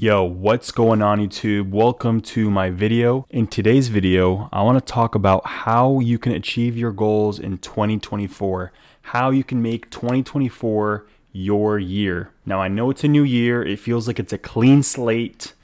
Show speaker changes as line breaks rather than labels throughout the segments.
Yo, what's going on YouTube? Welcome to my video. In today's video, I want to talk about how you can achieve your goals in 2024, how you can make 2024 your year. Now, I know it's a new year. It feels like it's a clean slate,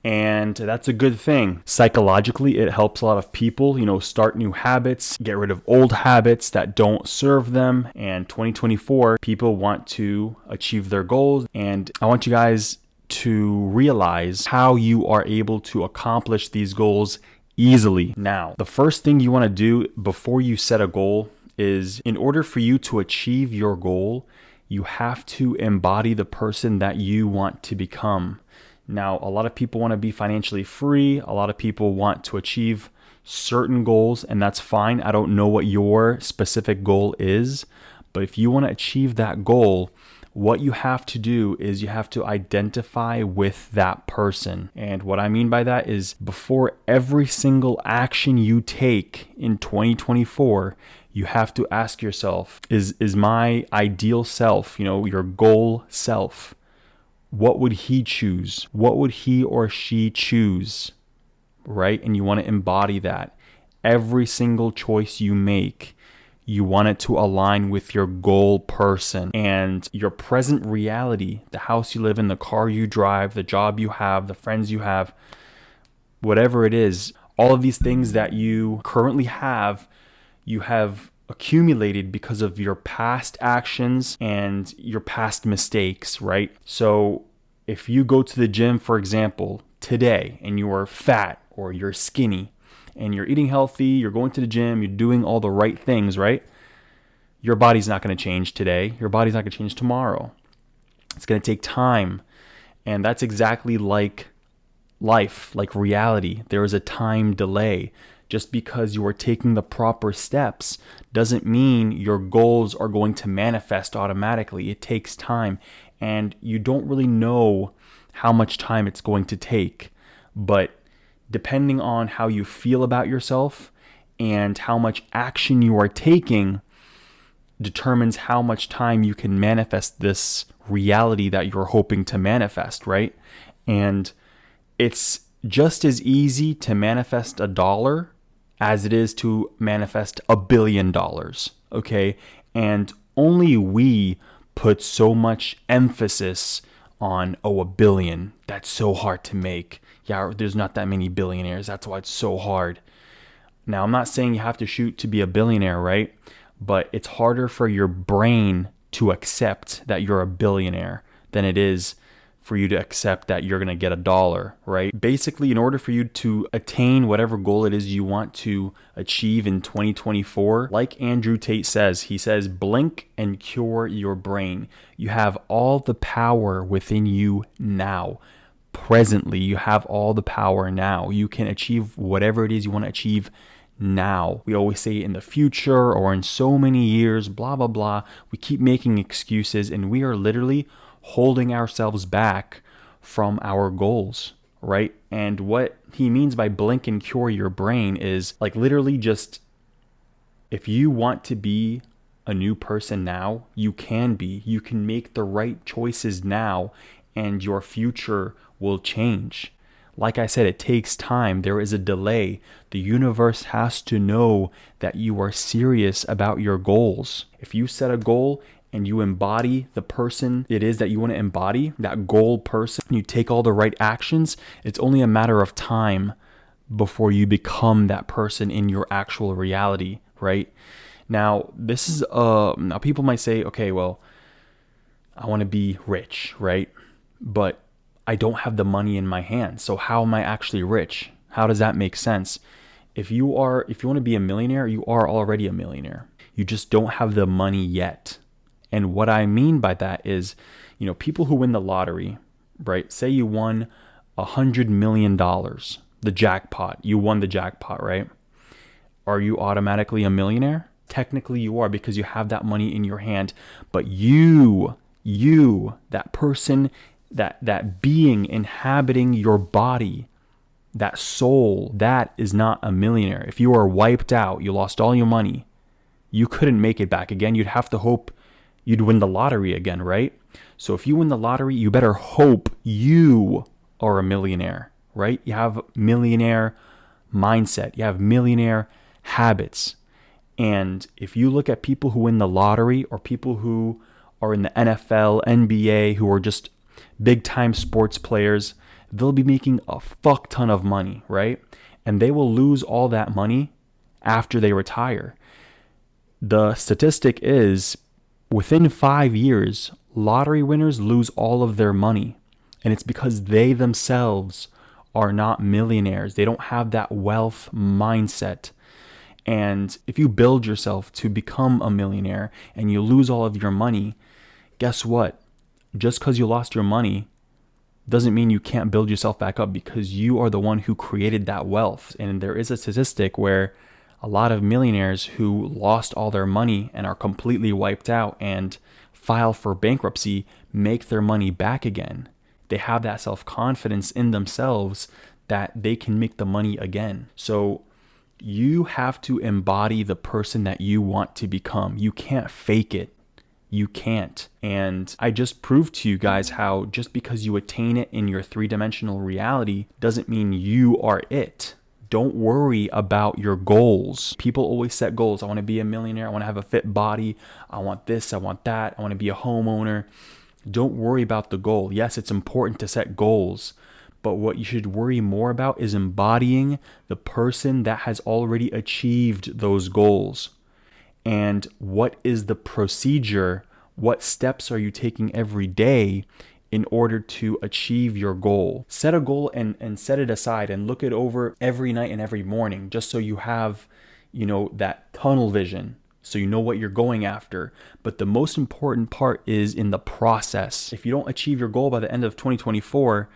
and that's a good thing. Psychologically, it helps a lot of people, start new habits, get rid of old habits that don't serve them. And 2024, people want to achieve their goals, and I want you guys to realize how you are able to accomplish these goals easily. Now, the first thing you want to do before you set a goal is, in order for you to achieve your goal, you have to embody the person that you want to become. Now, a lot of people want to be financially free. A lot of people want to achieve certain goals, and that's fine. I don't know what your specific goal is, but if you want to achieve that goal, what you have to do is you have to identify with that person. And what I mean by that is, before every single action you take in 2024, you have to ask yourself, is my ideal self, your goal self, what would he choose? What would he or she choose? Right? And you want to embody that. Every single choice you make, you want it to align with your goal person and your present reality, the house you live in, the car you drive, the job you have, the friends you have, whatever it is. All of these things that you currently have, you have accumulated because of your past actions and your past mistakes, right? So if you go to the gym, for example, today, and you are fat or you're skinny, and you're eating healthy, you're going to the gym, you're doing all the right things, right? Your body's not going to change today. Your body's not going to change tomorrow. It's going to take time. And that's exactly like life, like reality. There is a time delay. Just because you are taking the proper steps doesn't mean your goals are going to manifest automatically. It takes time. And you don't really know how much time it's going to take. But depending on how you feel about yourself and how much action you are taking determines how much time you can manifest this reality that you're hoping to manifest, right? And it's just as easy to manifest $1 as it is to manifest $1 billion, okay? And only we put so much emphasis on, $1 billion. That's so hard to make. Yeah, there's not that many billionaires. That's why it's so hard. Now, I'm not saying you have to shoot to be a billionaire, right? But it's harder for your brain to accept that you're a billionaire than it is for you to accept that you're going to get $1, right? Basically, in order for you to attain whatever goal it is you want to achieve in 2024, like Andrew Tate says, he says, blink and cure your brain. You have all the power within you now. Presently, you have all the power now. You can achieve whatever it is you want to achieve now. We always say in the future or in so many years, blah, blah, blah. We keep making excuses, and we are literally holding ourselves back from our goals, right? And what he means by blink and cure your brain is like literally just, if you want to be a new person now, you can be. You can make the right choices now, and your future will change. Like I said, it takes time. There is a delay. The universe has to know that you are serious about your goals. If you set a goal and you embody the person it is that you want to embody, that goal person, you take all the right actions, it's only a matter of time before you become that person in your actual reality, right? Now, this is, now people might say, okay, well, I want to be rich, right? But I don't have the money in my hand. So how am I actually rich? How does that make sense? If you want to be a millionaire, you are already a millionaire. You just don't have the money yet. And what I mean by that is, people who win the lottery, right? Say you won $100 million, the jackpot. You won the jackpot, right? Are you automatically a millionaire? Technically you are, because you have that money in your hand. But you, that person, that being inhabiting your body, that soul, that is not a millionaire. If you are wiped out, you lost all your money, you couldn't make it back again. You'd have to hope you'd win the lottery again, right? So if you win the lottery, you better hope you are a millionaire, right? You have millionaire mindset, you have millionaire habits. And if you look at people who win the lottery or people who are in the NFL, NBA, who are just big time sports players, they'll be making a fuck ton of money, right? And they will lose all that money after they retire. The statistic is within 5 years, lottery winners lose all of their money. And it's because they themselves are not millionaires. They don't have that wealth mindset. And if you build yourself to become a millionaire and you lose all of your money, guess what? Just because you lost your money doesn't mean you can't build yourself back up, because you are the one who created that wealth. And there is a statistic where a lot of millionaires who lost all their money and are completely wiped out and file for bankruptcy make their money back again. They have that self-confidence in themselves that they can make the money again. So you have to embody the person that you want to become. You can't fake it. You can't. And I just proved to you guys how just because you attain it in your three-dimensional reality doesn't mean you are it. Don't worry about your goals. People always set goals. I want to be a millionaire. I want to have a fit body. I want this. I want that. I want to be a homeowner. Don't worry about the goal. Yes, it's important to set goals, but what you should worry more about is embodying the person that has already achieved those goals. And what is the procedure? What steps are you taking every day in order to achieve your goal? Set a goal and set it aside and look it over every night and every morning, just so you have, that tunnel vision, so you know what you're going after. But the most important part is in the process. If you don't achieve your goal by the end of 2024,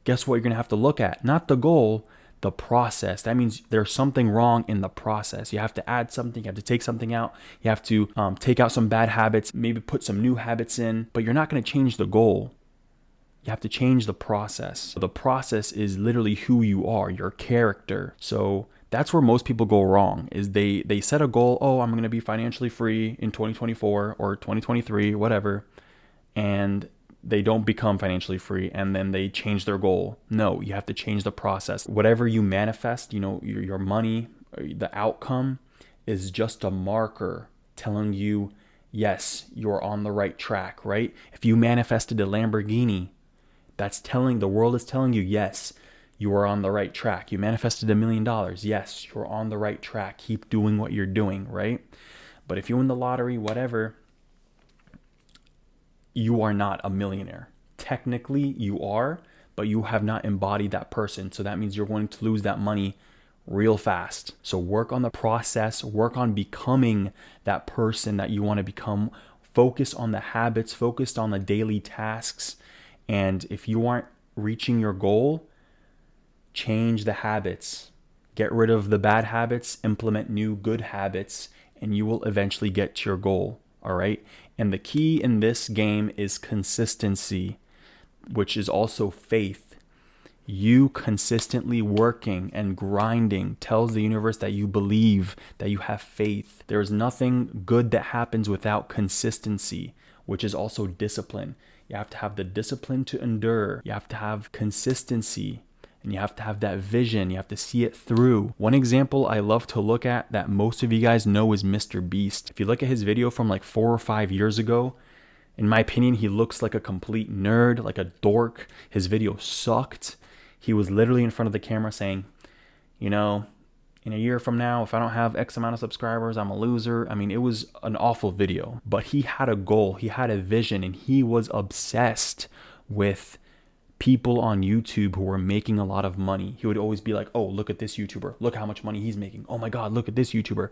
guess what you're going to have to look at? Not the goal, the process. That means there's something wrong in the process. You have to add something, you have to take something out, you have to take out some bad habits, maybe put some new habits in, but you're not going to change the goal. You have to change the process. The process is literally who you are, your character. So that's where most people go wrong, is they set a goal, oh, I'm going to be financially free in 2024 or 2023, whatever, and they don't become financially free, and then they change their goal. No, you have to change the process. Whatever you manifest, your money, the outcome is just a marker telling you, yes, you're on the right track, right? If you manifested a Lamborghini, the world is telling you, yes, you are on the right track. You manifested $1 million. Yes, you're on the right track. Keep doing what you're doing, right? But if you win the lottery, whatever, you are not a millionaire. Technically, you are, but you have not embodied that person. So that means you're going to lose that money real fast. So work on the process, work on becoming that person that you want to become. Focus on the habits, focus on the daily tasks. And if you aren't reaching your goal, change the habits. Get rid of the bad habits, implement new good habits, and you will eventually get to your goal. All right. And the key in this game is consistency, which is also faith. You consistently working and grinding tells the universe that you believe, that you have faith. There is nothing good that happens without consistency, which is also discipline. You have to have the discipline to endure. You have to have consistency. And you have to have that vision. You have to see it through. One example I love to look at that most of you guys know is Mr. Beast. If you look at his video from like 4 or 5 years ago, in my opinion, he looks like a complete nerd, like a dork. His video sucked. He was literally in front of the camera saying, in a year from now, if I don't have X amount of subscribers, I'm a loser. I mean, it was an awful video. But he had a goal. He had a vision, and he was obsessed with people on YouTube who were making a lot of money. He would always be like, oh, look at this YouTuber. Look how much money he's making. Oh my God, look at this YouTuber.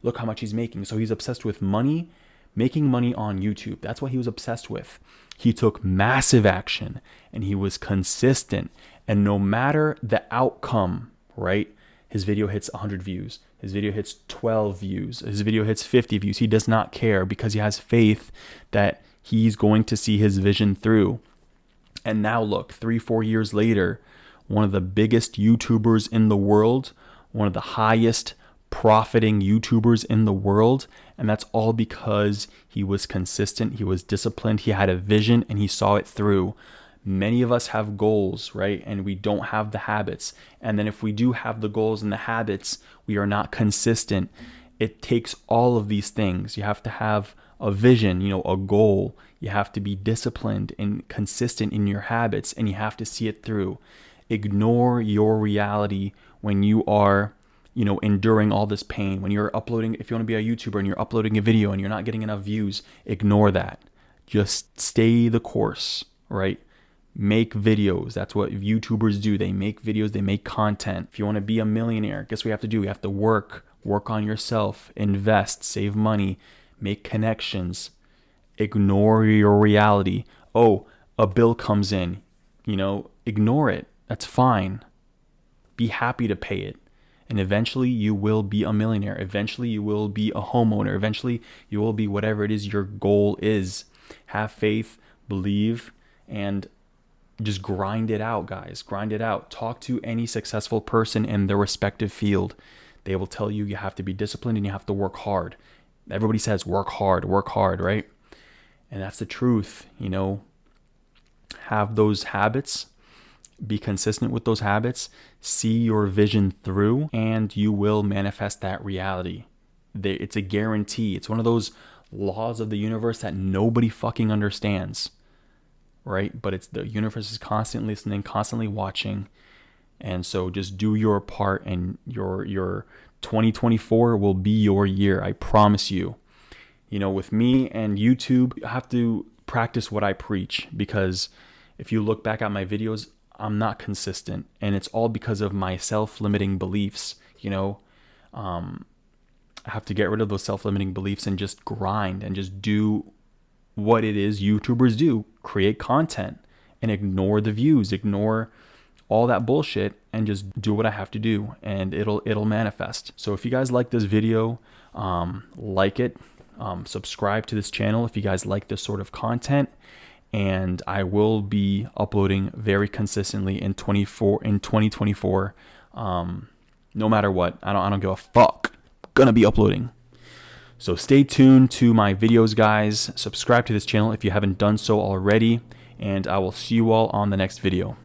Look how much he's making. So he's obsessed with money, making money on YouTube. That's what he was obsessed with. He took massive action and he was consistent. And no matter the outcome, right? His video hits 100 views. His video hits 12 views. His video hits 50 views. He does not care because he has faith that he's going to see his vision through. And now look, 3-4 years later, one of the biggest YouTubers in the world, one of the highest profiting YouTubers in the world. And that's all because he was consistent, he was disciplined, he had a vision, and he saw it through. Many of us have goals, right? And we don't have the habits. And then if we do have the goals and the habits, we are not consistent. It takes all of these things. You have to have a vision, a goal. You have to be disciplined and consistent in your habits, and you have to see it through. Ignore your reality when you are, enduring all this pain. When you're uploading, if you want to be a YouTuber and you're uploading a video and you're not getting enough views, ignore that. Just stay the course, right? Make videos. That's what YouTubers do. They make videos, they make content. If you want to be a millionaire, guess what you have to do? You have to work on yourself, invest, save money, make connections. Ignore your reality. Oh, a bill comes in, ignore it. That's fine. Be happy to pay it. And eventually you will be a millionaire. Eventually you will be a homeowner. Eventually you will be whatever it is your goal is. Have faith, believe, and just grind it out, guys. Grind it out. Talk to any successful person in their respective field. They will tell you you have to be disciplined and you have to work hard. Everybody says work hard, right? And that's the truth, Have those habits. Be consistent with those habits, see your vision through, and you will manifest that reality. It's a guarantee. It's one of those laws of the universe that nobody fucking understands, right? But it's the universe is constantly listening, constantly watching. And so just do your part, and your 2024 will be your year. I promise you. With me and YouTube, I have to practice what I preach, because if you look back at my videos, I'm not consistent, and it's all because of my self-limiting beliefs. I have to get rid of those self-limiting beliefs and just grind and just do what it is YouTubers do, create content, and ignore the views, ignore all that bullshit, and just do what I have to do, and it'll manifest. So if you guys like this video, like it, subscribe to this channel if you guys like this sort of content. And I will be uploading very consistently in 2024. No matter what, I don't give a fuck. I'm gonna be uploading. So stay tuned to my videos, guys. Subscribe to this channel if you haven't done so already, and I will see you all on the next video.